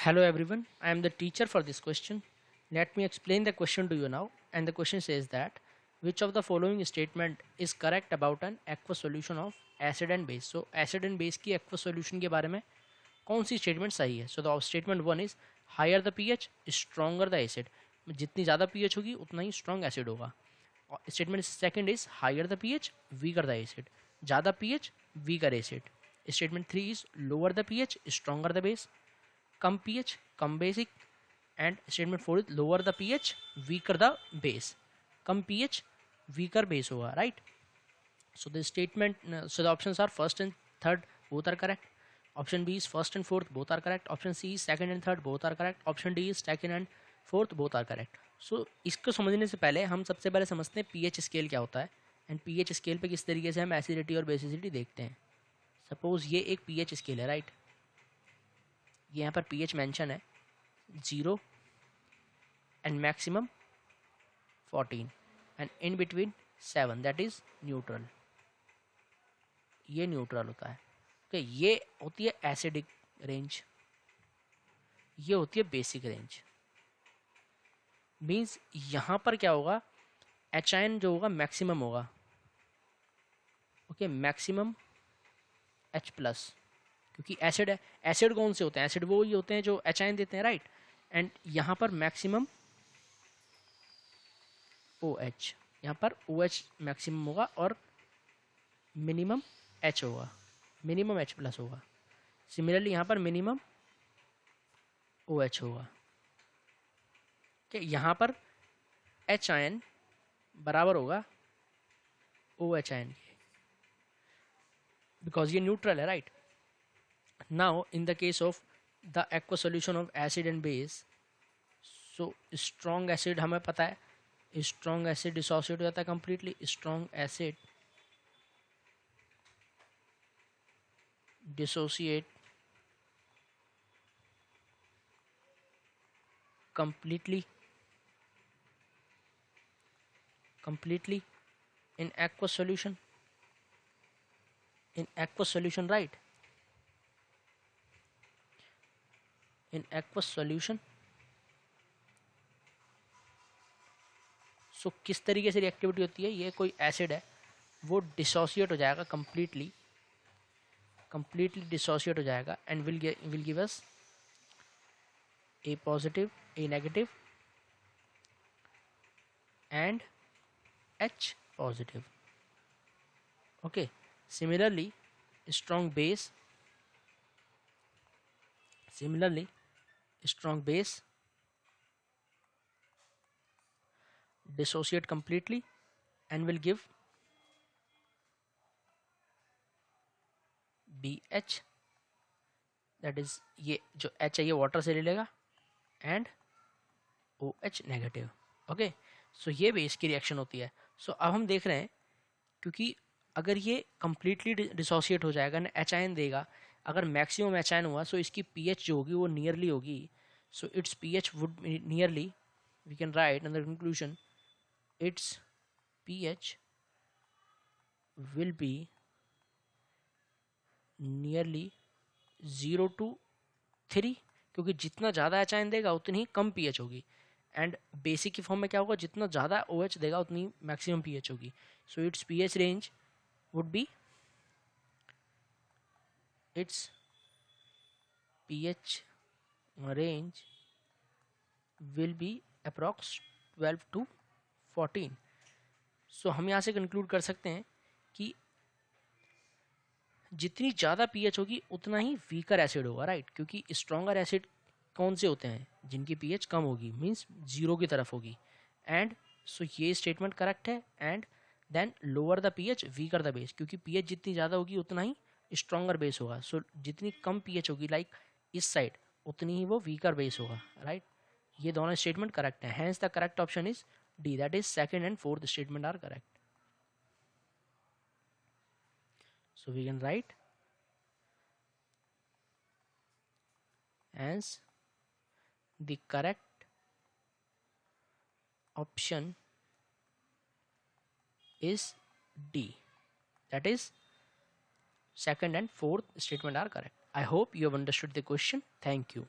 Hello everyone, I am the teacher for this question. Let me explain the question to you now. And the question says that which of the following statement is correct about an aqueous solution of acid and base. So acid and base की aqueous solution के बारे में कौन सी statement सही है? So the statement one is higher the pH stronger the acid. जितनी ज़्यादा pH होगी उतना ही स्ट्रॉन्ग एसिड होगा. Statement second is higher the pH weaker the acid. ज़्यादा pH weaker acid. Statement three is lower the pH stronger the base. कम pH कम basic. And statement four is lower the pH weaker the base. कम pH weaker base होगा. Right. So the statement so the options are first and third both are correct. Option B is first and fourth, both are correct. Option C is second and third, both are correct. Option D is second and fourth, both are correct. So इसको समझने से पहले हम सबसे पहले समझते हैं pH scale क्या होता है एंड पीएच स्केल पे किस तरीके से हम एसिडिटी और बेसिसिटी देखते हैं. सपोज ये एक पीएच स्केल है. राइट. ये यहाँ पर पीएच मेंशन है 0 and maximum 14 and in between 7, that is neutral. ये न्यूट्रल होता है. ओके. ये होती है एसिडिक रेंज, ये होती है बेसिक रेंज. मींस यहाँ पर क्या होगा, एच जो होगा मैक्सिमम होगा. ओके. मैक्सिमम H प्लस, क्योंकि एसिड है. एसिड कौन से होते हैं? एसिड वो ही होते हैं जो एच देते हैं. राइट. एंड यहाँ पर मैक्सिमम OH, यहाँ पर OH मैक्सिमम होगा और मिनिमम H होगा. मिनिमम H प्लस होगा. सिमिलरली यहाँ पर मिनिमम OH होगा. कि यहाँ पर H आयन बराबर होगा OH आयन के, बिकॉज ये न्यूट्रल है. Right. Now in the case of the aqua solution of acid and base, so strong acid हमें पता है, स्ट्रॉन्ग एसिड डिसोसिएट हो जाता है completely. Strong acid dissociate completely in aqueous solution. Right. In aqueous solution. सो किस तरीके से reactivity होती है? ये कोई एसिड है, वो डिसोसिएट हो जाएगा कंप्लीटली डिसोसिएट हो जाएगा and will give us A positive, A negative and H positive. Okay. Similarly strong base dissociate completely and will give BH, that is ये जो H है ये वाटर से ले लेगा एंड OH नेगेटिव. ओके. सो ये बेस की रिएक्शन होती है. सो अब हम देख रहे हैं, क्योंकि अगर ये कंप्लीटली डिसोसिएट हो जाएगा ना, H आयन देगा, अगर मैक्सिमम H आयन हुआ सो इसकी pH जो होगी वो नियरली होगी. So it's pH would nearly, we can write in the conclusion, it's pH will be nearly 0 to 3, क्योंकि जितना ज़्यादा एच आयन देगा उतनी ही कम पीएच होगी. एंड बेसिक की फॉर्म में क्या होगा, जितना ज़्यादा OH देगा उतनी मैक्सिमम पीएच होगी. So it's pH range would be, it's pH range will be approx 12 to 14. सो हम यहाँ से कंक्लूड कर सकते हैं कि जितनी ज़्यादा पीएच होगी उतना ही वीकर एसिड होगा. राइट. क्योंकि स्ट्रॉन्गर एसिड कौन से होते हैं? जिनकी पीएच कम होगी, मींस 0 की तरफ होगी. एंड सो ये स्टेटमेंट करेक्ट है. And then lower the pH weaker the base, क्योंकि पीएच जितनी ज़्यादा होगी उतना ही स्ट्रॉन्गर बेस होगा. सो जितनी कम पीएच होगी लाइक इस साइड, उतनी ही वो वीकर बेस होगा. राइट. ये दोनों स्टेटमेंट करेक्ट है. Hence the correct option is D, that is second and fourth statement are correct. So we can write as the correct option is D, that is second and fourth statement are correct. I hope you have understood the question. Thank you.